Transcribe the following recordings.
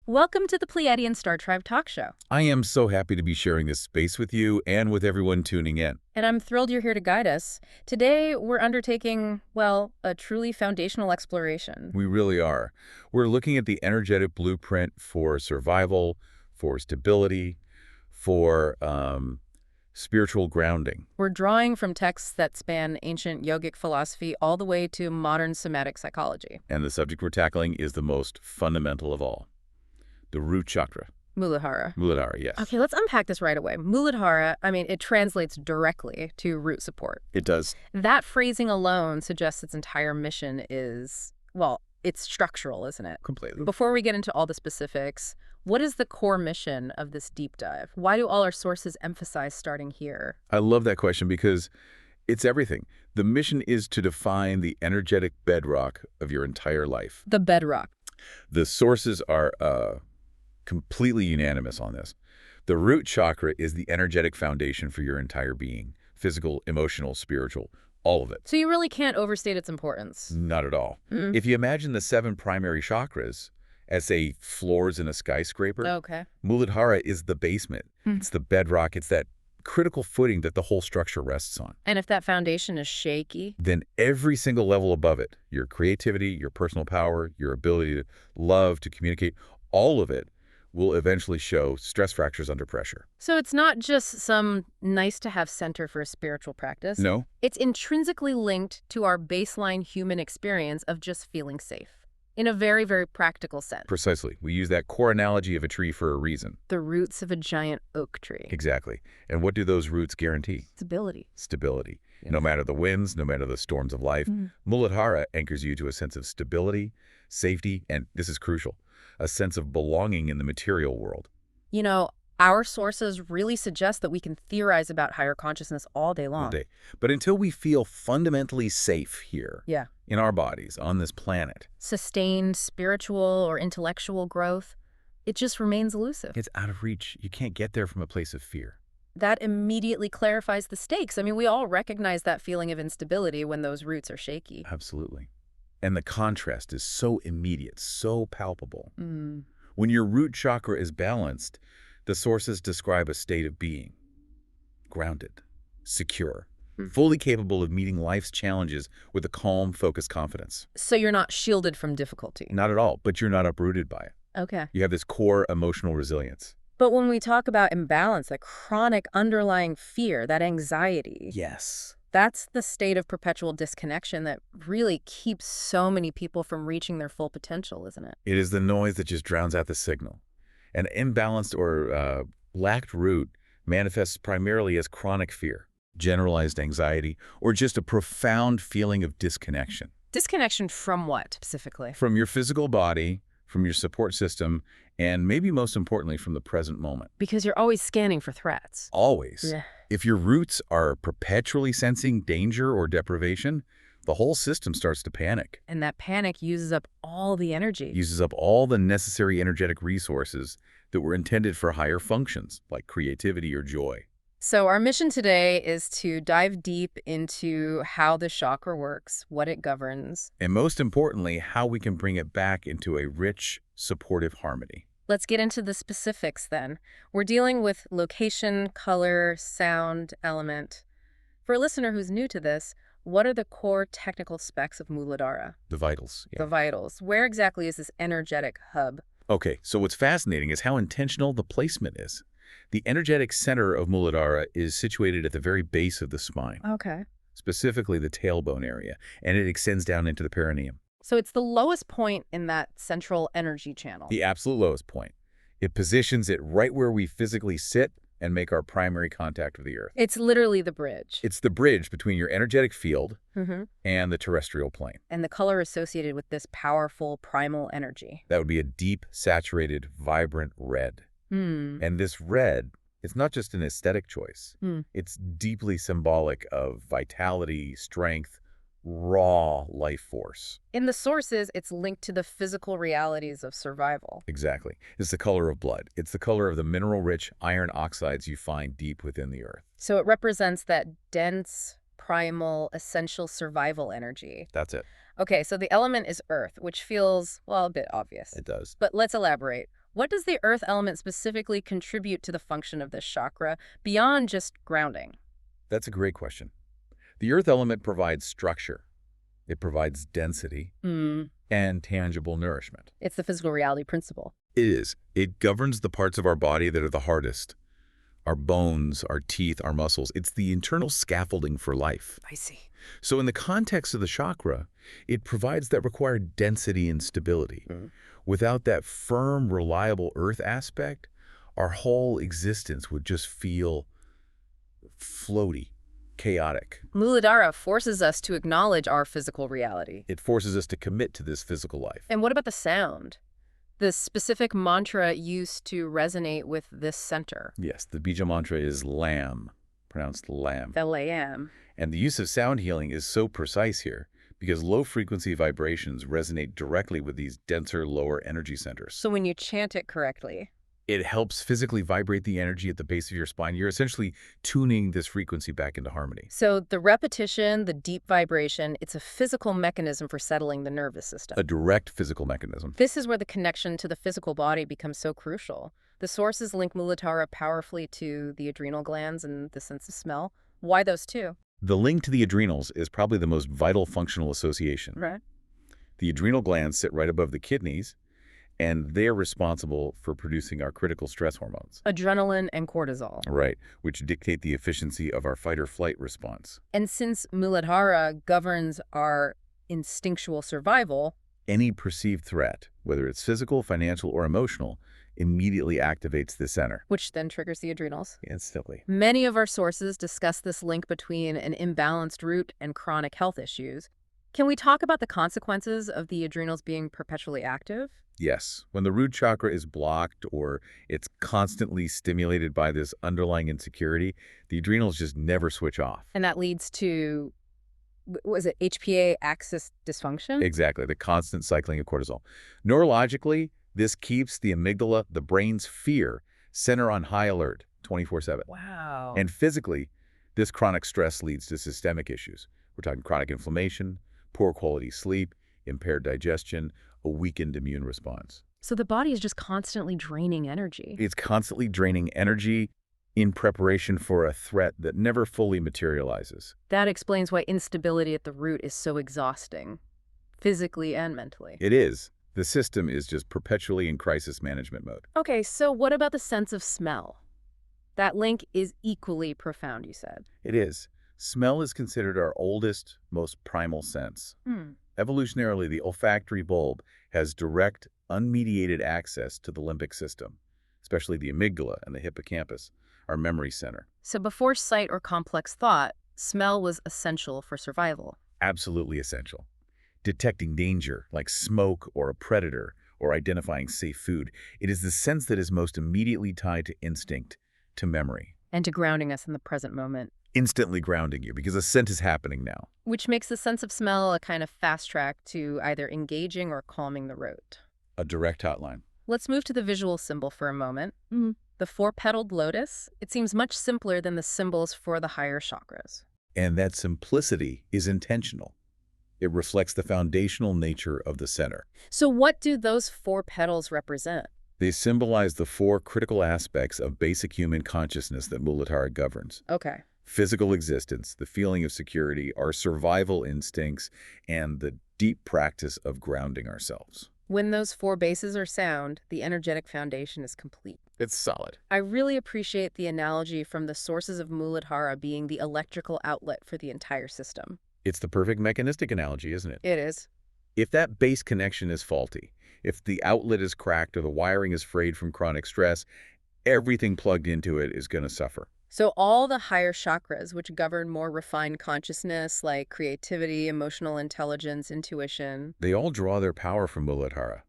Welcome to the Pleiadian Star Tribe Talk Show. I am so happy to be sharing this space with you and with everyone tuning in. And I'm thrilled you're here to guide us. Today, we're undertaking, well, a truly foundational exploration. We really are. We're looking at the energetic blueprint for survival, for stability, for spiritual grounding. We're drawing from texts that span ancient yogic philosophy all the way to modern somatic psychology. And the subject we're tackling is the most fundamental of all. The root chakra. Muladhara. Muladhara, yes. Okay, let's unpack this right away. Muladhara, it translates directly to root support. It does. That phrasing alone suggests its entire mission is, well, it's structural, isn't it? Completely. Before we get into all the specifics, what is the core mission of this deep dive? Why do all our sources emphasize starting here? I love that question because it's everything. The mission is to define the energetic bedrock of your entire life. The bedrock. The sources are completely unanimous on this. The root chakra is the energetic foundation for your entire being, physical, emotional, spiritual, all of it. So you really can't overstate its importance. Not at all. If you imagine the 7 primary chakras as, say, floors in a skyscraper, Okay. Muladhara is the basement. It's the bedrock. It's that critical footing that the whole structure rests on. And if that foundation is shaky? Then every single level above it, your creativity, your personal power, your ability to love, to communicate, all of it will eventually show stress fractures under pressure. So it's not just some nice-to-have center for a spiritual practice. No? It's intrinsically linked to our baseline human experience of just feeling safe, in a very, very practical sense. Precisely. We use that core analogy of a tree for a reason. The roots of a giant oak tree. Exactly. And what do those roots guarantee? Stability. Stability. Yes. No matter the winds, no matter the storms of life, Muladhara anchors you to a sense of stability, safety, and this is crucial, a sense of belonging in the material world. You know, our sources really suggest that we can theorize about higher consciousness all day long. But until we feel fundamentally safe here, Yeah. in our bodies, on this planet, Sustained spiritual or intellectual growth, it just remains elusive. it's out of reach. You can't get there from a place of fear. That immediately clarifies the stakes. We all recognize that feeling of instability when those roots are shaky. Absolutely. And the contrast is so immediate, so palpable. Mm. When your root chakra is balanced, the sources describe a state of being. Grounded, secure, fully capable of meeting life's challenges with a calm, focused confidence. So you're not shielded from difficulty. Not at all, but you're not uprooted by it. Okay. You have this core emotional resilience. But when we talk about imbalance, that chronic underlying fear, that anxiety, Yes. that's the state of perpetual disconnection that really keeps so many people from reaching their full potential, isn't it? It is the noise that just drowns out the signal. An imbalanced or lacked root manifests primarily as chronic fear, generalized anxiety, or just a profound feeling of disconnection. Disconnection from what, specifically? From your physical body, from your support system, and maybe most importantly, from the present moment. Because you're always scanning for threats. Always. Yeah. If your roots are perpetually sensing danger or deprivation, the whole system starts to panic. And that panic uses up all the energy. Uses up all the necessary energetic resources that were intended for higher functions, like creativity or joy. So our mission today is to dive deep into how the chakra works, what it governs. And most importantly, how we can bring it back into a rich, supportive harmony. Let's get into the specifics then. We're dealing with location, color, sound, element. For a listener who's new to this, what are the core technical specs of Muladhara? The vitals. The vitals. Where exactly is this energetic hub? Okay, so what's fascinating is how intentional the placement is. The energetic center of Muladhara is situated at the very base of the spine, Okay. specifically the tailbone area, and it extends down into the perineum. So it's the lowest point in that central energy channel. The absolute lowest point. It positions it right where we physically sit and make our primary contact with the earth. It's literally the bridge. It's the bridge between your energetic field Mm-hmm. and the terrestrial plane. And the color associated with this powerful primal energy. That would be a deep, saturated, vibrant red. And this red, it's not just an aesthetic choice. It's deeply symbolic of vitality, strength, raw life force. In the sources, it's linked to the physical realities of survival. Exactly. It's the color of blood. It's the color of the mineral-rich iron oxides you find deep within the earth. So it represents that dense, primal, essential survival energy. That's it. Okay, so the element is earth, which feels, well, a bit obvious. It does. But let's elaborate. What does the earth element specifically contribute to the function of this chakra beyond just grounding? That's a great question. The earth element provides structure. It provides density and tangible nourishment. It's the physical reality principle. It is. It governs the parts of our body that are the hardest. Our bones, our teeth, our muscles. It's the internal scaffolding for life. I see. So in the context of the chakra, it provides that required density and stability. Without that firm, reliable earth aspect, our whole existence would just feel floaty, chaotic. Muladhara forces us to acknowledge our physical reality. It forces us to commit to this physical life. And what about the sound? The specific mantra used to resonate with this center. Yes, the bija mantra is Lam, pronounced Lam. L-A-M. And the use of sound healing is so precise here because low-frequency vibrations resonate directly with these denser, lower energy centers. So when you chant it correctly, it helps physically vibrate the energy at the base of your spine. You're essentially tuning this frequency back into harmony. so the repetition, the deep vibration, it's a physical mechanism for settling the nervous system. A direct physical mechanism. This is where the connection to the physical body becomes so crucial. The sources link Muladhara powerfully to the adrenal glands and the sense of smell. Why those two? The link to the adrenals is probably the most vital functional association. Right. The adrenal glands sit right above the kidneys, and they're responsible for producing our critical stress hormones. Adrenaline and cortisol. Right, which dictate the efficiency of our fight-or-flight response. And since Muladhara governs our instinctual survival, Any perceived threat, whether it's physical, financial, or emotional, immediately activates the center. which then triggers the adrenals. Instantly. Many of our sources discuss this link between an imbalanced root and chronic health issues. Can we talk about the consequences of the adrenals being perpetually active? Yes, when the root chakra is blocked or it's constantly stimulated by this underlying insecurity, the adrenals just never switch off. And that leads to, was it HPA axis dysfunction? Exactly, the constant cycling of cortisol. Neurologically, this keeps the amygdala, the brain's fear, center on high alert 24/7. Wow. And physically, this chronic stress leads to systemic issues. We're talking chronic inflammation, poor quality sleep, impaired digestion, a weakened immune response. So the body is just constantly draining energy. It's constantly draining energy in preparation for a threat that never fully materializes. That explains why instability at the root is so exhausting, physically and mentally. It is. The system is just perpetually in crisis management mode. Okay, so what about the sense of smell? That link is equally profound, you said. It is. Smell is considered our oldest, most primal sense. Evolutionarily, the olfactory bulb has direct, unmediated access to the limbic system, especially the amygdala and the hippocampus, our memory center. So before sight or complex thought, smell was essential for survival. Absolutely essential. Detecting danger, like smoke or a predator, or identifying safe food, it is the sense that is most immediately tied to instinct, to memory. And to grounding us in the present moment. Instantly grounding you, because a scent is happening now. Which makes the sense of smell a kind of fast track to either engaging or calming the root. A direct hotline. Let's move to the visual symbol for a moment. The four-petaled lotus, it seems much simpler than the symbols for the higher chakras. And that simplicity is intentional. It reflects the foundational nature of the center. So what do those four petals represent? They symbolize the four critical aspects of basic human consciousness that Muladhara governs. Okay. Physical existence, the feeling of security, our survival instincts, and the deep practice of grounding ourselves. When those four bases are sound, the energetic foundation is complete. It's solid. I really appreciate the analogy from the sources of Muladhara being the electrical outlet for the entire system. It's the perfect mechanistic analogy, isn't it? It is. If that base connection is faulty, if the outlet is cracked or the wiring is frayed from chronic stress, everything plugged into it is going to suffer. So all the higher chakras, which govern more refined consciousness like creativity, emotional intelligence, intuition. They all draw their power from Muladhara.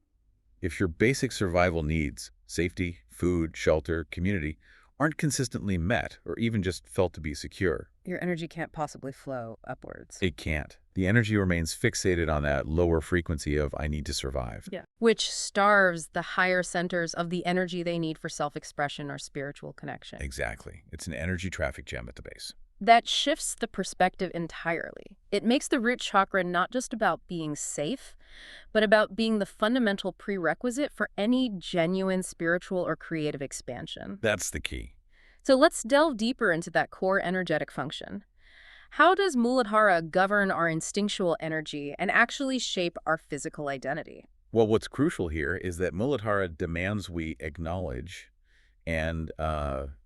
If your basic survival needs, safety, food, shelter, community, aren't consistently met or even just felt to be secure, Your energy can't possibly flow upwards. it can't. The energy remains fixated on that lower frequency of I need to survive. Yeah. Which starves the higher centers of the energy they need for self-expression or spiritual connection. Exactly. It's an energy traffic jam at the base. That shifts the perspective entirely. It makes the root chakra not just about being safe, but about being the fundamental prerequisite for any genuine spiritual or creative expansion. That's the key. So let's delve deeper into that core energetic function. How does Muladhara govern our instinctual energy and actually shape our physical identity? Well, what's crucial here is that Muladhara demands we acknowledge and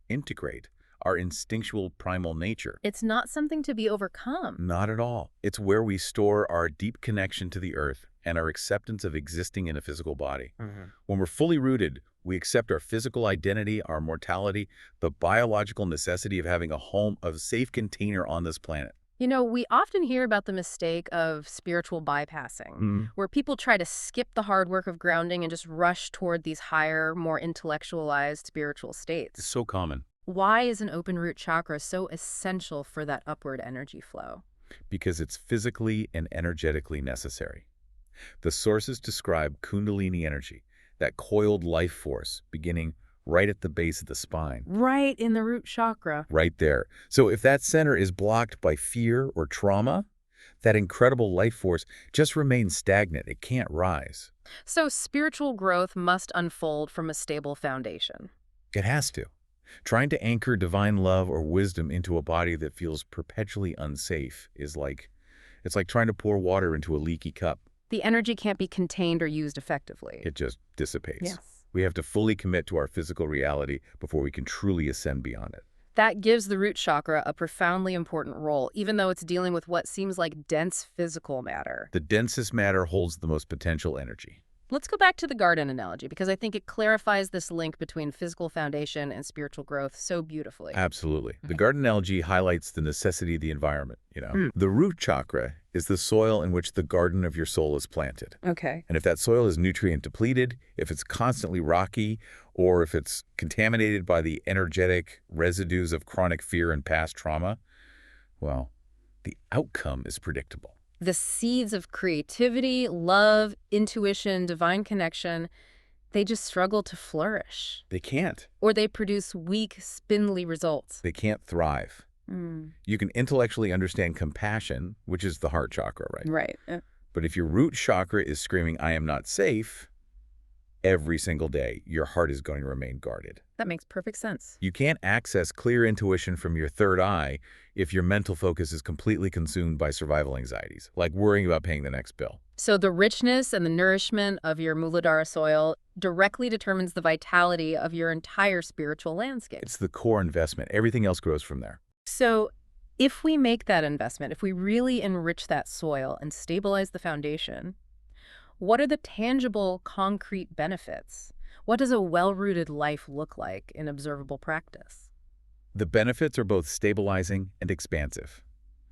integrate our instinctual primal nature. It's not something to be overcome. Not at all. It's where we store our deep connection to the earth and our acceptance of existing in a physical body. When we're fully rooted, we accept our physical identity, our mortality, the biological necessity of having a home, a safe container on this planet. You know, we often hear about the mistake of spiritual bypassing, where people try to skip the hard work of grounding and just rush toward these higher, more intellectualized spiritual It's states. so common Why is an open root chakra so essential for that upward energy flow? because it's physically and energetically necessary. The sources describe Kundalini energy, that coiled life force beginning right at the base of the spine. Right in the root chakra. Right there. So if that center is blocked by fear or trauma, that incredible life force just remains stagnant. It can't rise. So spiritual growth must unfold from a stable foundation. It has to. Trying to anchor divine love or wisdom into a body that feels perpetually unsafe is it's like trying to pour water into a leaky cup. The energy can't be contained or used effectively. It just dissipates. Yes. We have to fully commit to our physical reality before we can truly ascend beyond it. That gives the root chakra a profoundly important role, even though it's dealing with what seems like dense physical matter. The densest matter holds the most potential energy. Let's go back to the garden analogy, because I think it clarifies this link between physical foundation and spiritual growth so beautifully. Absolutely. The garden analogy highlights the necessity of the environment. The root chakra is the soil in which the garden of your soul is planted. Okay. And if that soil is nutrient depleted, if it's constantly rocky, or if it's contaminated by the energetic residues of chronic fear and past trauma, well, the outcome is predictable. The seeds of creativity, love, intuition, divine connection, they just struggle to flourish. They can't. Or they produce weak, spindly results. They can't thrive. You can intellectually understand compassion, which is the heart chakra, right? Right. But if your root chakra is screaming, I am not safe, every single day, your heart is going to remain guarded. That makes perfect sense. You can't access clear intuition from your third eye if your mental focus is completely consumed by survival anxieties, like worrying about paying the next bill. So the richness and the nourishment of your Muladhara soil directly determines the vitality of your entire spiritual landscape. It's the core investment. Everything else grows from there. So if we make that investment, if we really enrich that soil and stabilize the foundation, what are the tangible, concrete benefits? What does a well-rooted life look like in observable practice? The benefits are both stabilizing and expansive.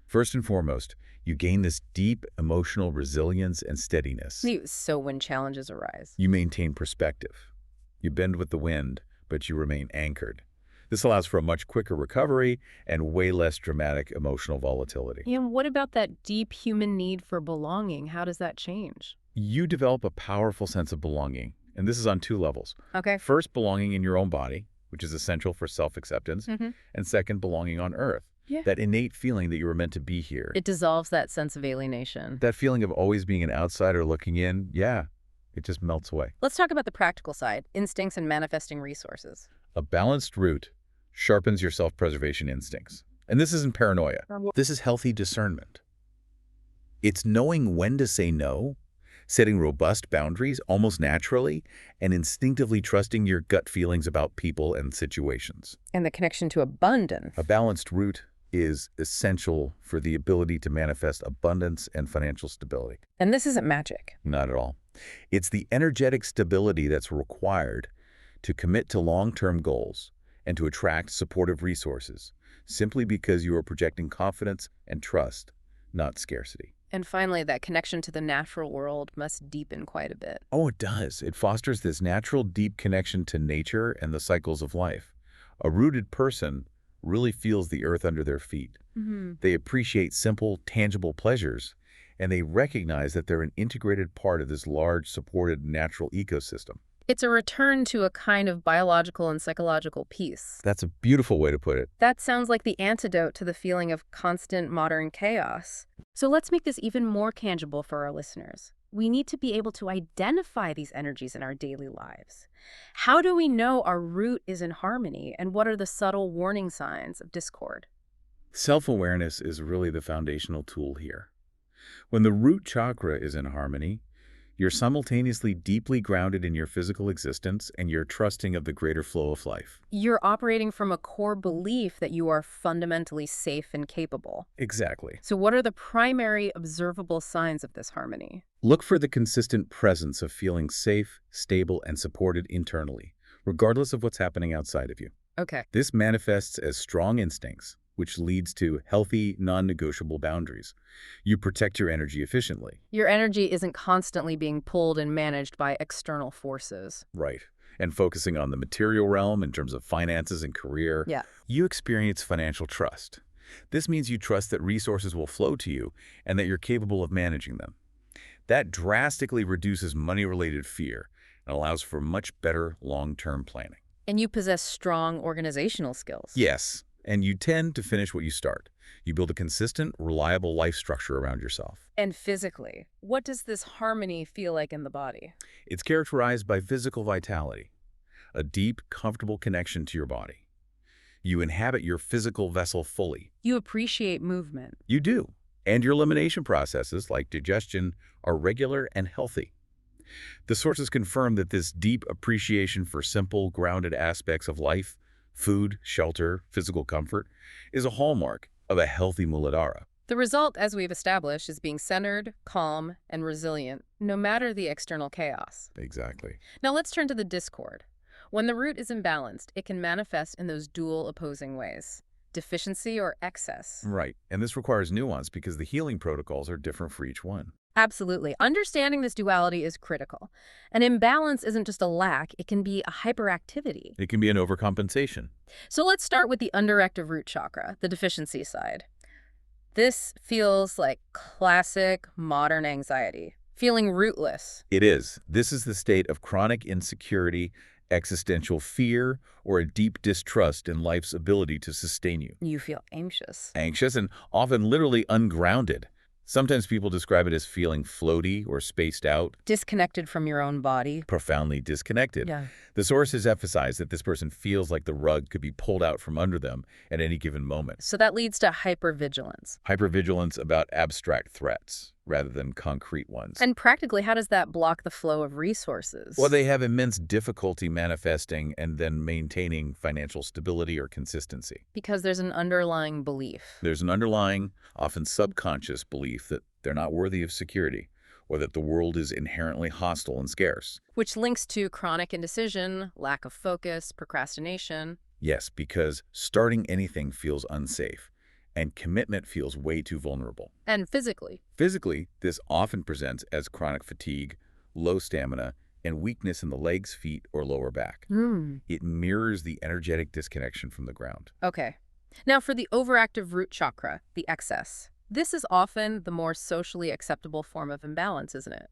First and foremost, you gain this deep emotional resilience and steadiness. So when challenges arise. You maintain perspective. You bend with the wind, but you remain anchored. This allows for a much quicker recovery and way less dramatic emotional volatility. And what about that deep human need for belonging? How does that change? You develop a powerful sense of belonging, and this is on two levels. Okay. First, belonging in your own body, which is essential for self-acceptance, and second, belonging on Earth. Yeah. That innate feeling that you were meant to be here. It dissolves that sense of alienation. That feeling of always being an outsider looking in, it just melts away. Let's talk about the practical side, instincts and manifesting resources. A balanced root sharpens your self-preservation instincts. And this isn't paranoia. This is healthy discernment. It's knowing when to say no, setting robust boundaries almost naturally, and instinctively trusting your gut feelings about people and situations. And the connection to abundance. A balanced root is essential for the ability to manifest abundance and financial stability. And this isn't magic. Not at all. It's the energetic stability that's required to commit to long-term goals and to attract supportive resources, simply because you are projecting confidence and trust, not scarcity. And finally, that connection to the natural world must deepen quite a bit. Oh, it does. It fosters this natural, deep connection to nature and the cycles of life. A rooted person really feels the earth under their feet. They appreciate simple, tangible pleasures, and they recognize that they're an integrated part of this large, supported natural ecosystem. It's a return to a kind of biological and psychological peace. That's a beautiful way to put it. That sounds like the antidote to the feeling of constant modern chaos. So let's make this even more tangible for our listeners. We need to be able to identify these energies in our daily lives. How do we know our root is in harmony, and what are the subtle warning signs of discord? Self-awareness is really the foundational tool here. When the root chakra is in harmony, you're simultaneously deeply grounded in your physical existence and you're trusting of the greater flow of life. You're operating from a core belief that you are fundamentally safe and capable. Exactly. So what are the primary observable signs of this harmony? Look for the consistent presence of feeling safe, stable, and supported internally, regardless of what's happening outside of you. Okay. This manifests as strong instincts, which leads to healthy, non-negotiable boundaries. You protect your energy efficiently. Your energy isn't constantly being pulled and managed by external forces. Right. And focusing on the material realm in terms of finances and career. Yeah. You experience financial trust. This means you trust that resources will flow to you and that you're capable of managing them. That drastically reduces money-related fear and allows for much better long-term planning. And you possess strong organizational skills. Yes. And you tend to finish what you start. You build a consistent, reliable life structure around yourself. And physically, what does this harmony feel like in the body? It's characterized by physical vitality, a deep, comfortable connection to your body. You inhabit your physical vessel fully. You appreciate movement. You do. And your elimination processes, like digestion, are regular and healthy. The sources confirm that this deep appreciation for simple, grounded aspects of life, food, shelter, physical comfort, is a hallmark of a healthy Muladhara. The result, as we've established, is being centered, calm, and resilient, no matter the external chaos. Exactly. Now let's turn to the discord. When the root is imbalanced, it can manifest in those dual opposing ways: deficiency or excess. Right. And this requires nuance because the healing protocols are different for each one. Absolutely. Understanding this duality is critical. An imbalance isn't just a lack, it can be a hyperactivity. It can be an overcompensation. So let's start with the underactive root chakra, the deficiency side. This feels like classic modern anxiety, feeling rootless. It is. This is the state of chronic insecurity, existential fear, or a deep distrust in life's ability to sustain you. You feel anxious. Anxious and often literally ungrounded. Sometimes people describe it as feeling floaty or spaced out. Disconnected from your own body. Profoundly disconnected. Yeah. The sources emphasize that this person feels like the rug could be pulled out from under them at any given moment. So that leads to hypervigilance. Hypervigilance about abstract threats rather than concrete ones. And practically, how does that block the flow of resources? Well, they have immense difficulty manifesting and then maintaining financial stability or consistency. Because there's an underlying belief. There's an underlying, often subconscious belief that they're not worthy of security, or that the world is inherently hostile and scarce. Which links to chronic indecision, lack of focus, procrastination. Yes, because starting anything feels unsafe, and commitment feels way too vulnerable. And physically. Physically, this often presents as chronic fatigue, low stamina, and weakness in the legs, feet, or lower back. It mirrors the energetic disconnection from the ground. Okay. Now for the overactive root chakra, the excess. This is often the more socially acceptable form of imbalance, isn't it?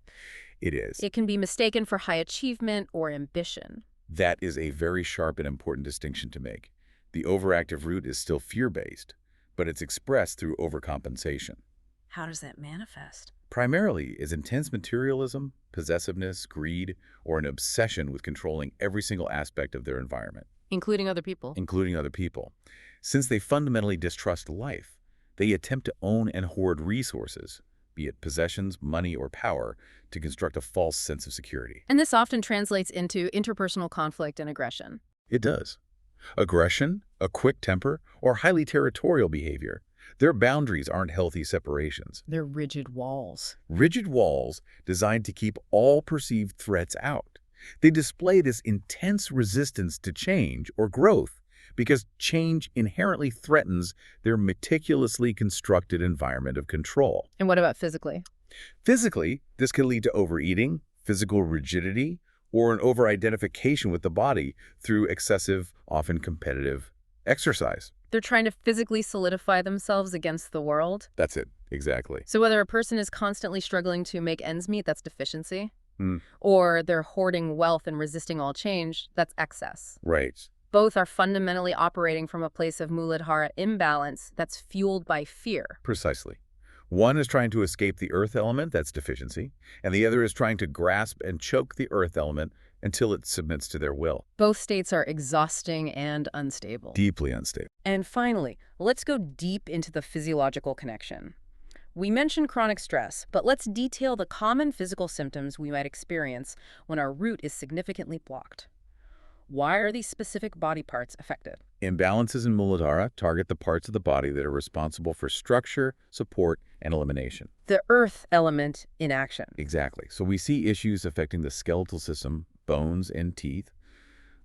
It is. It can be mistaken for high achievement or ambition. That is a very sharp and important distinction to make. The overactive root is still fear-based, but it's expressed through overcompensation. How does that manifest? Primarily is intense materialism, possessiveness, greed, or an obsession with controlling every single aspect of their environment. Including other people. Including other people. Since they fundamentally distrust life, they attempt to own and hoard resources, be it possessions, money, or power, to construct a false sense of security. And this often translates into interpersonal conflict and aggression. It does. Aggression, a quick temper, or highly territorial behavior. Their boundaries aren't healthy separations. They're rigid walls. Rigid walls designed to keep all perceived threats out. They display this intense resistance to change or growth because change inherently threatens their meticulously constructed environment of control. And what about physically? Physically, this can lead to overeating, physical rigidity, or an over-identification with the body through excessive, often competitive, exercise. They're trying to physically solidify themselves against the world. That's it, exactly. So whether a person is constantly struggling to make ends meet, that's deficiency. Mm, or they're hoarding wealth and resisting all change, that's excess. right. Both are fundamentally operating from a place of Muladhara imbalance that's fueled by fear. Precisely. One is trying to escape the earth element, that's deficiency, and the other is trying to grasp and choke the earth element until it submits to their will. Both states are exhausting and unstable. Deeply unstable. And finally, let's go deep into the physiological connection. We mentioned chronic stress, but let's detail the common physical symptoms we might experience when our root is significantly blocked. Why are these specific body parts affected? Imbalances in Muladhara target the parts of the body that are responsible for structure, support, and elimination. The earth element in action. Exactly. So we see issues affecting the skeletal system, bones and teeth,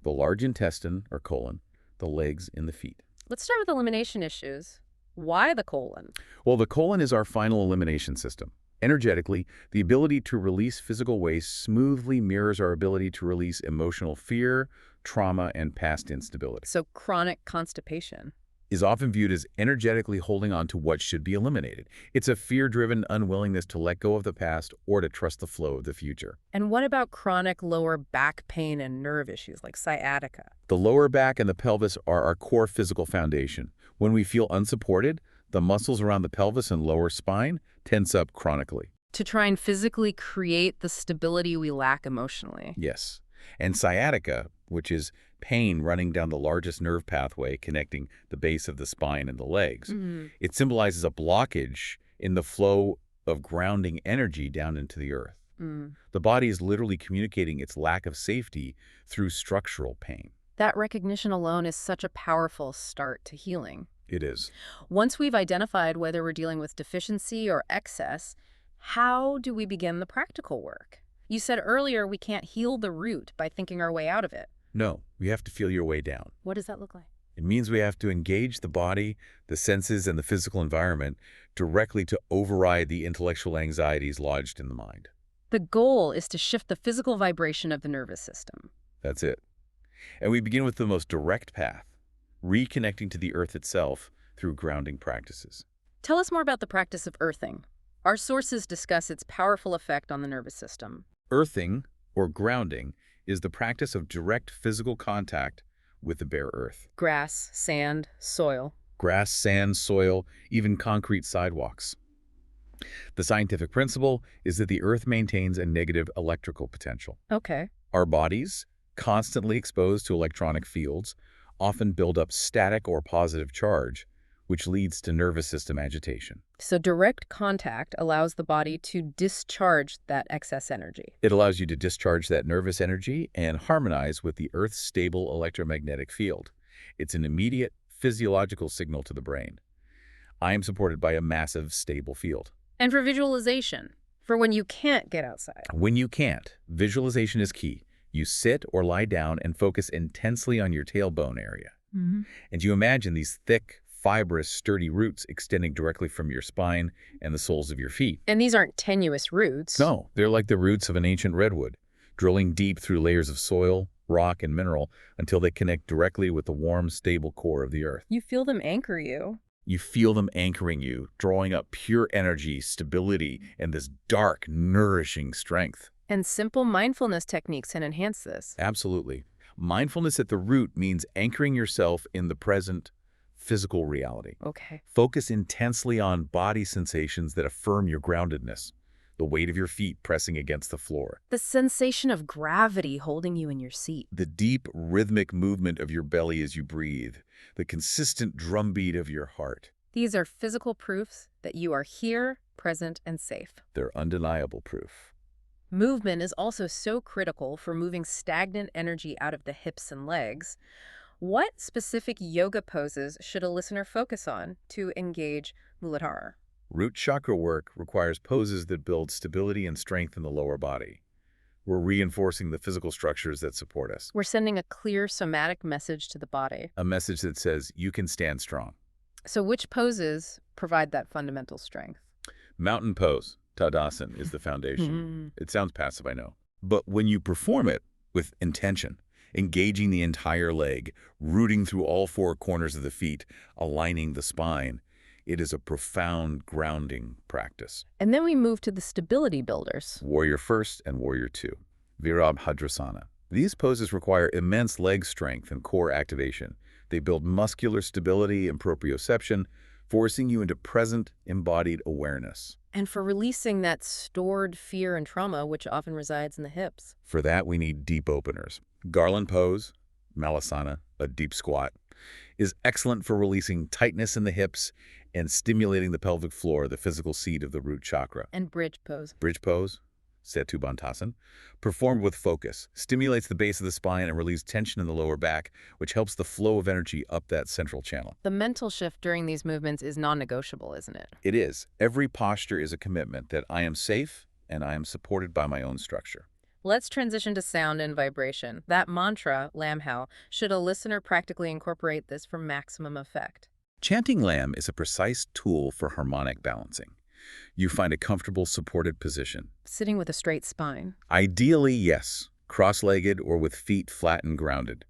the large intestine or colon, the legs and the feet. Let's start with elimination issues. Why the colon? Well, the colon is our final elimination system. Energetically, the ability to release physical waste smoothly mirrors our ability to release emotional fear, trauma, and past instability. So chronic constipation. Is often viewed as energetically holding on to what should be eliminated. It's a fear-driven unwillingness to let go of the past or to trust the flow of the future. And what about chronic lower back pain and nerve issues like sciatica? The lower back and the pelvis are our core physical foundation. When we feel unsupported, the muscles around the pelvis and lower spine tense up chronically. To try and physically create the stability we lack emotionally. Yes. And sciatica, which is pain running down the largest nerve pathway connecting the base of the spine and the legs. It symbolizes a blockage in the flow of grounding energy down into the earth. The body is literally communicating its lack of safety through structural pain. That recognition alone is such a powerful start to healing. It is. Once we've identified whether we're dealing with deficiency or excess, how do we begin the practical work? You said earlier we can't heal the root by thinking our way out of it. No, we have to feel your way down. What does that look like? It means we have to engage the body, the senses, and the physical environment directly to override the intellectual anxieties lodged in the mind. The goal is to shift the physical vibration of the nervous system. That's it. And we begin with the most direct path, reconnecting to the earth itself through grounding practices. Tell us more about the practice of earthing. Our sources discuss its powerful effect on the nervous system. Earthing, or grounding, is the practice of direct physical contact with the bare earth. Grass, sand, soil. Grass, sand, soil, even concrete sidewalks. The scientific principle is that the earth maintains a negative electrical potential. Okay. Our bodies, constantly exposed to electronic fields, often build up static or positive charge, which leads to nervous system agitation. So direct contact allows the body to discharge that excess energy. It allows you to discharge that nervous energy and harmonize with the Earth's stable electromagnetic field. It's an immediate physiological signal to the brain. I am supported by a massive, stable field. And for visualization, for when you can't get outside. When you can't, visualization is key. You sit or lie down and focus intensely on your tailbone area. And you imagine these thick, fibrous, sturdy roots extending directly from your spine and the soles of your feet. And these aren't tenuous roots. No, they're like the roots of an ancient redwood, drilling deep through layers of soil, rock, and mineral until they connect directly with the warm, stable core of the earth. You feel them anchor you. You feel them anchoring you, drawing up pure energy, stability, and this dark, nourishing strength. And simple mindfulness techniques can enhance this. Absolutely. Mindfulness at the root means anchoring yourself in the present, physical reality. Okay. Focus intensely on body sensations that affirm your groundedness, the weight of your feet pressing against the floor, The sensation of gravity holding you in your seat. the deep rhythmic movement of your belly as you breathe, the consistent drumbeat of your heart. These are physical proofs that you are here, present, and safe. They're undeniable proof. Movement is also so critical for moving stagnant energy out of the hips and legs. What specific yoga poses should a listener focus on to engage Muladhara? Root chakra work requires poses that build stability and strength in the lower body. We're reinforcing the physical structures that support us. We're sending a clear somatic message to the body. A message that says you can stand strong. So which poses provide that fundamental strength? Mountain pose, Tadasana, is the foundation. It sounds passive, I know. But when you perform it with intention, engaging the entire leg, rooting through all four corners of the feet, aligning the spine, It is a profound grounding practice. And then we move to the stability builders. Warrior First and Warrior Two. Virabhadrasana. These poses require immense leg strength and core activation. They build muscular stability and proprioception, forcing you into present, embodied awareness. And for releasing that stored fear and trauma, which often resides in the hips. For that, we need deep openers. Garland pose, Malasana, a deep squat, is excellent for releasing tightness in the hips and stimulating the pelvic floor, the physical seat of the root chakra. And bridge pose. Bridge pose, Setu Bantasan, performed with focus, stimulates the base of the spine and relieves tension in the lower back, which helps the flow of energy up that central channel. The mental shift during these movements is non-negotiable, isn't it? It is. Every posture is a commitment that I am safe and I am supported by my own structure. Let's transition to sound and vibration. That mantra, Lam Hao, should a listener practically incorporate this for maximum effect? Chanting Lam is a precise tool for harmonic balancing. You find a comfortable, supported position. Sitting with a straight spine. Ideally, yes, cross-legged or with feet flat and grounded.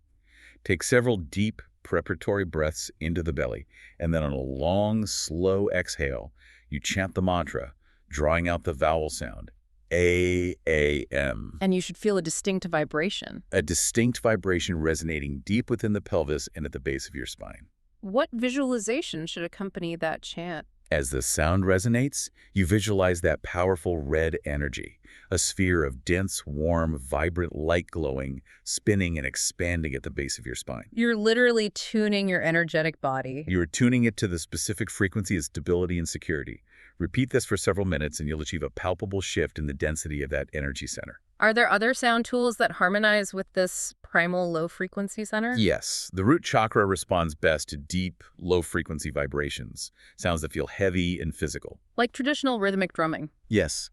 Take several deep, preparatory breaths into the belly, and then on a long, slow exhale, you chant the mantra, drawing out the vowel sound, A-A-M. And you should feel a distinct vibration. A distinct vibration resonating deep within the pelvis and at the base of your spine. What visualization should accompany that chant? As the sound resonates, you visualize that powerful red energy, a sphere of dense, warm, vibrant light glowing, spinning and expanding at the base of your spine. You're literally tuning your energetic body. You are tuning it to the specific frequency of stability and security. Repeat this for several minutes and you'll achieve a palpable shift in the density of that energy center. Are there other sound tools that harmonize with this primal low-frequency center? Yes. The root chakra responds best to deep, low-frequency vibrations, sounds that feel heavy and physical. Like traditional rhythmic drumming. Yes.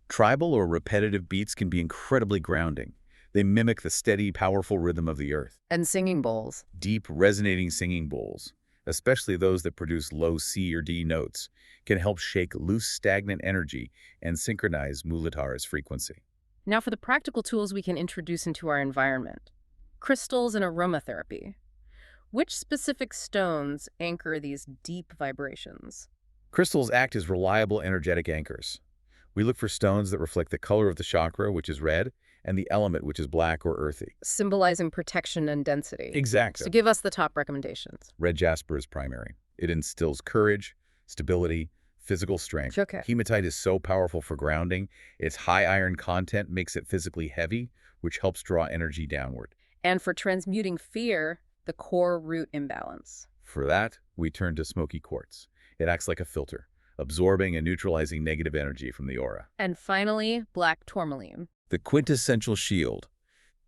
Tribal or repetitive beats can be incredibly grounding. They mimic the steady, powerful rhythm of the earth. And singing bowls. Deep, resonating singing bowls, especially those that produce low C or D notes, can help shake loose, stagnant energy and synchronize Muladhara's frequency. Now for the practical tools we can introduce into our environment. Crystals and aromatherapy. Which specific stones anchor these deep vibrations? Crystals act as reliable energetic anchors. We look for stones that reflect the color of the chakra, which is red, and the element, which is black or earthy. Symbolizing protection and density. Exactly. So give us the top recommendations. Red jasper is primary. It instills courage, stability, physical strength. Okay. Hematite is so powerful for grounding. Its high iron content makes it physically heavy, which helps draw energy downward. And for transmuting fear, the core root imbalance. For that, we turn to smoky quartz. It acts like a filter, absorbing and neutralizing negative energy from the aura. And finally, black tourmaline. The quintessential shield.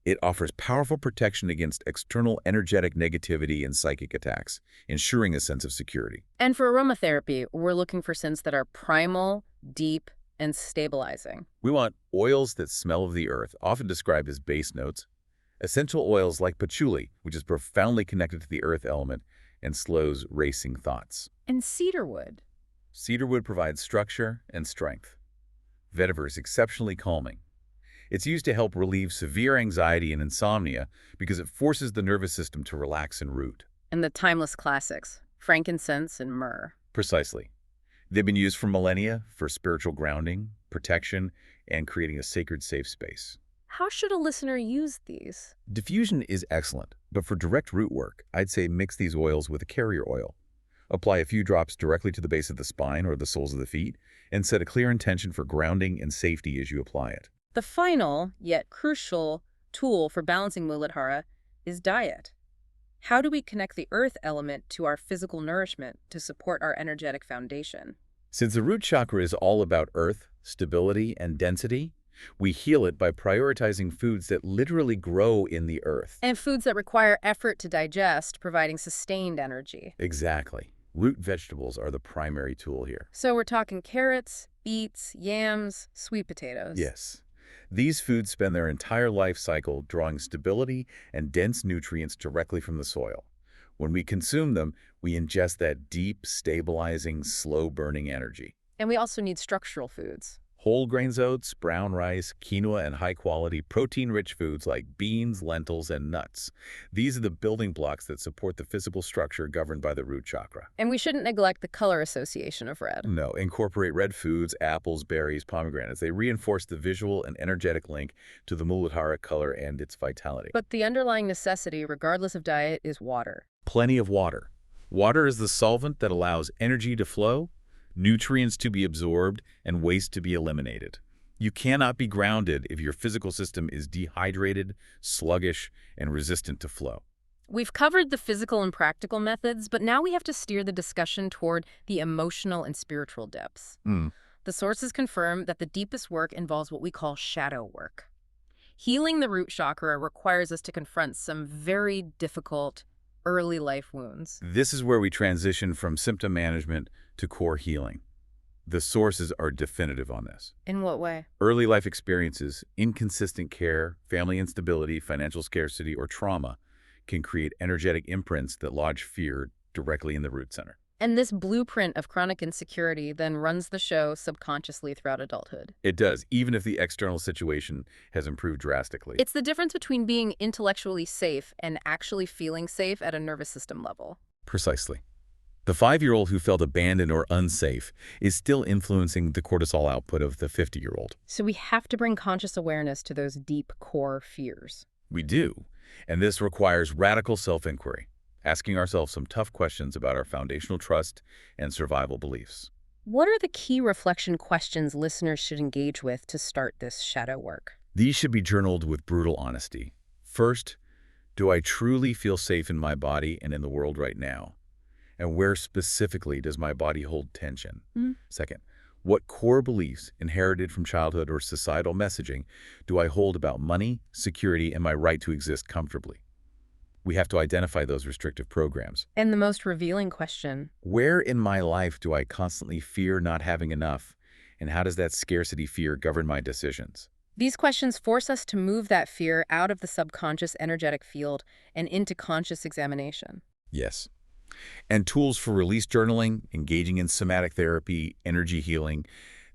It offers powerful protection against external energetic negativity and psychic attacks, ensuring a sense of security. And for aromatherapy, we're looking for scents that are primal, deep, and stabilizing. We want oils that smell of the earth, often described as base notes. Essential oils like patchouli, which is profoundly connected to the earth element and slows racing thoughts. And cedarwood. Cedarwood provides structure and strength. Vetiver is exceptionally calming. It's used to help relieve severe anxiety and insomnia because it forces the nervous system to relax and root. And the timeless classics, frankincense and myrrh. Precisely. They've been used for millennia for spiritual grounding, protection, and creating a sacred safe space. How should a listener use these? Diffusion is excellent, but for direct root work, I'd say mix these oils with a carrier oil. Apply a few drops directly to the base of the spine or the soles of the feet, and set a clear intention for grounding and safety as you apply it. The final, yet crucial, tool for balancing Muladhara is diet. How do we connect the earth element to our physical nourishment to support our energetic foundation? Since the root chakra is all about earth, stability, and density, we heal it by prioritizing foods that literally grow in the earth. And foods that require effort to digest, providing sustained energy. Exactly. Root vegetables are the primary tool here. So we're talking carrots, beets, yams, sweet potatoes. Yes. These foods spend their entire life cycle drawing stability and dense nutrients directly from the soil. When we consume them, we ingest that deep, stabilizing, slow-burning energy. And we also need structural foods. Whole grains oats, brown rice, quinoa, and high-quality protein-rich foods like beans, lentils, and nuts. These are the building blocks that support the physical structure governed by the root chakra. And we shouldn't neglect the color association of red. No, incorporate red foods, apples, berries, pomegranates. They reinforce the visual and energetic link to the Muladhara color and its vitality. But the underlying necessity, regardless of diet, is water. Plenty of water. Water is the solvent that allows energy to flow, nutrients to be absorbed, and waste to be eliminated. You cannot be grounded if your physical system is dehydrated, sluggish, and resistant to flow. We've covered the physical and practical methods, but now we have to steer the discussion toward the emotional and spiritual depths. The sources confirm that the deepest work involves what we call shadow work. Healing the root chakra requires us to confront some very difficult early life wounds. This is where we transition from symptom management to core healing. The sources are definitive on this. In what way? Early life experiences, inconsistent care, family instability, financial scarcity, or trauma can create energetic imprints that lodge fear directly in the root center. And this blueprint of chronic insecurity then runs the show subconsciously throughout adulthood. It does, even if the external situation has improved drastically. It's the difference between being intellectually safe and actually feeling safe at a nervous system level. Precisely. The 5-year-old who felt abandoned or unsafe is still influencing the cortisol output of the 50-year-old. So we have to bring conscious awareness to those deep core fears. We do, and this requires radical self-inquiry, asking ourselves some tough questions about our foundational trust and survival beliefs. What are the key reflection questions listeners should engage with to start this shadow work? These should be journaled with brutal honesty. First, do I truly feel safe in my body and in the world right now? And where specifically does my body hold tension? Second, what core beliefs inherited from childhood or societal messaging do I hold about money, security, and my right to exist comfortably? We have to identify those restrictive programs. And the most revealing question: where in my life do I constantly fear not having enough? And how does that scarcity fear govern my decisions? These questions force us to move that fear out of the subconscious energetic field and into conscious examination. Yes. And tools for release journaling, engaging in somatic therapy, energy healing,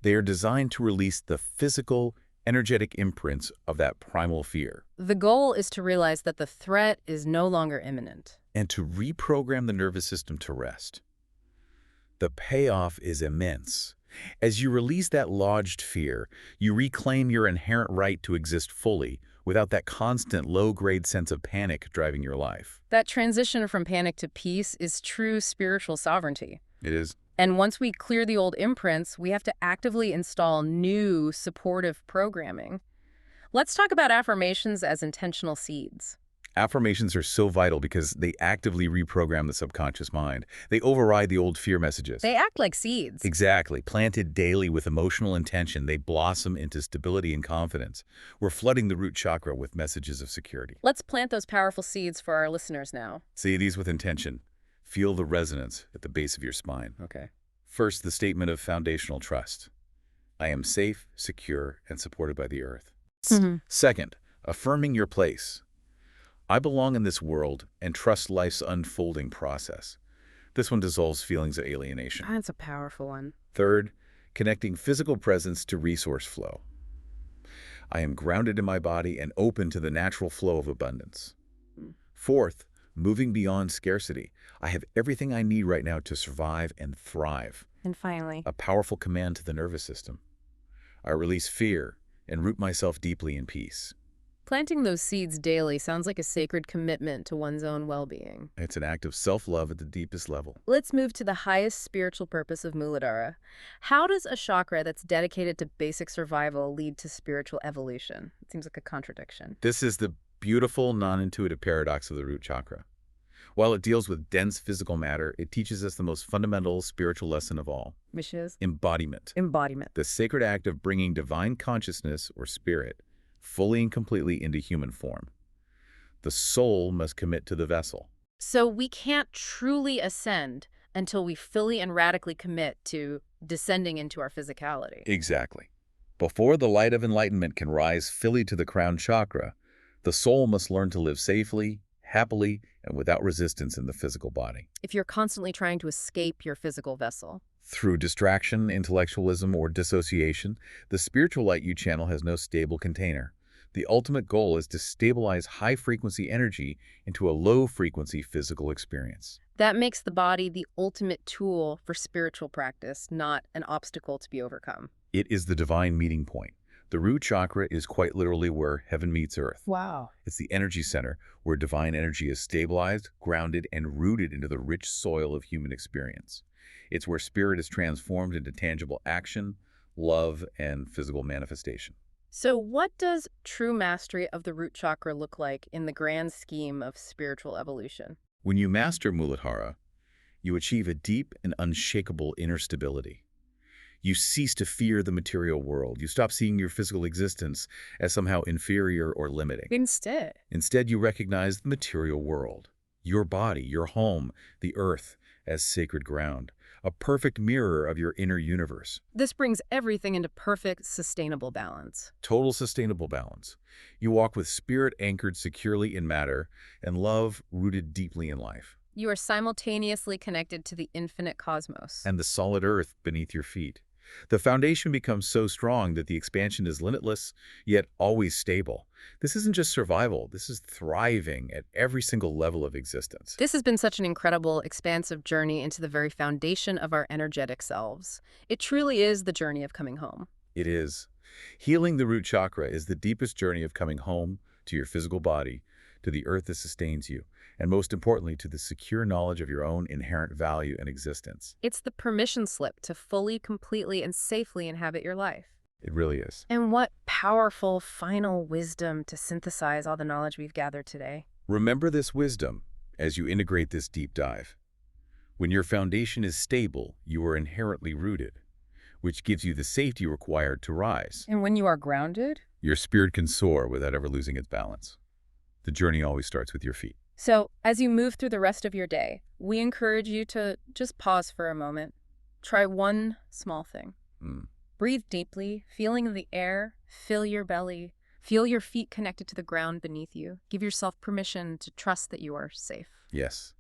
they are designed to release the physical, energetic imprints of that primal fear. The goal is to realize that the threat is no longer imminent. And to reprogram the nervous system to rest. The payoff is immense. As you release that lodged fear, you reclaim your inherent right to exist fully without that constant low-grade sense of panic driving your life. That transition from panic to peace is true spiritual sovereignty. It is. And once we clear the old imprints, we have to actively install new supportive programming. Let's talk about affirmations as intentional seeds. Affirmations are so vital because they actively reprogram the subconscious mind. They override the old fear messages. They act like seeds. Exactly. Planted daily with emotional intention, they blossom into stability and confidence. We're flooding the root chakra with messages of security. Let's plant those powerful seeds for our listeners now. Say these with intention. Feel the resonance at the base of your spine. Okay. First, the statement of foundational trust. I am safe, secure, and supported by the earth. Second, affirming your place. I belong in this world and trust life's unfolding process. This one dissolves feelings of alienation. That's a powerful one. Third, connecting physical presence to resource flow. I am grounded in my body and open to the natural flow of abundance. Fourth, moving beyond scarcity. I have everything I need right now to survive and thrive. And finally, A powerful command to the nervous system. I release fear and root myself deeply in peace. planting those seeds daily sounds like a sacred commitment to one's own well-being. It's an act of self-love at the deepest level. Let's move to the highest spiritual purpose of Muladhara. How does a chakra that's dedicated to basic survival lead to spiritual evolution? It seems like a contradiction. This is the beautiful, non-intuitive paradox of the root chakra. While it deals with dense physical matter, it teaches us the most fundamental spiritual lesson of all. Which is? Embodiment. Embodiment. The sacred act of bringing divine consciousness, or spirit, fully and completely into human form. The soul must commit to the vessel. So we can't truly ascend until we fully and radically commit to descending into our physicality. Exactly. Before the light of enlightenment can rise fully to the crown chakra, the soul must learn to live safely, happily, and without resistance in the physical body. If you're constantly trying to escape your physical vessel. Through distraction, intellectualism, or dissociation, the spiritual light you channel has no stable container. The ultimate goal is to stabilize high-frequency energy into a low-frequency physical experience. That makes the body the ultimate tool for spiritual practice, not an obstacle to be overcome. It is the divine meeting point. The root chakra is quite literally where heaven meets earth. Wow. It's the energy center where divine energy is stabilized, grounded, and rooted into the rich soil of human experience. It's where spirit is transformed into tangible action, love, and physical manifestation. So what does true mastery of the root chakra look like in the grand scheme of spiritual evolution? When you master Muladhara, you achieve a deep and unshakable inner stability. You cease to fear the material world. You stop seeing your physical existence as somehow inferior or limiting. Instead, you recognize the material world, your body, your home, the earth, as sacred ground, a perfect mirror of your inner universe. This brings everything into perfect, sustainable balance. Total sustainable balance. You walk with spirit anchored securely in matter and love rooted deeply in life. You are simultaneously connected to the infinite cosmos. And the solid earth beneath your feet. The foundation becomes so strong that the expansion is limitless, yet always stable. This isn't just survival, this is thriving at every single level of existence. This has been such an incredible, expansive journey into the very foundation of our energetic selves. It truly is the journey of coming home. It is. Healing the root chakra is the deepest journey of coming home to your physical body, to the earth that sustains you, and most importantly, to the secure knowledge of your own inherent value and existence. It's the permission slip to fully, completely, and safely inhabit your life. It really is. And what powerful final wisdom to synthesize all the knowledge we've gathered today. Remember this wisdom as you integrate this deep dive. When your foundation is stable, you are inherently rooted, which gives you the safety required to rise. And when you are grounded? Your spirit can soar without ever losing its balance. The journey always starts with your feet. So, as you move through the rest of your day, we encourage you to just pause for a moment. Try one small thing. Breathe deeply, feeling the air, fill your belly, feel your feet connected to the ground beneath you. Give yourself permission to trust that you are safe. Yes.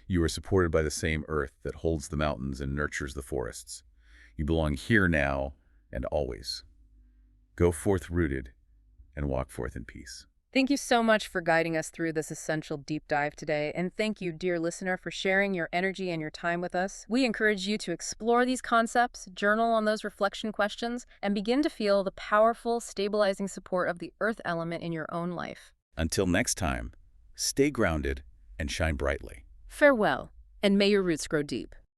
You are supported by the same earth that holds the mountains and nurtures the forests. You belong here now and always. Go forth rooted and walk forth in peace. Thank you so much for guiding us through this essential deep dive today, and thank you, dear listener, for sharing your energy and your time with us. We encourage you to explore these concepts, journal on those reflection questions, and begin to feel the powerful, stabilizing support of the earth element in your own life. Until next time, stay grounded and shine brightly. Farewell, and may your roots grow deep.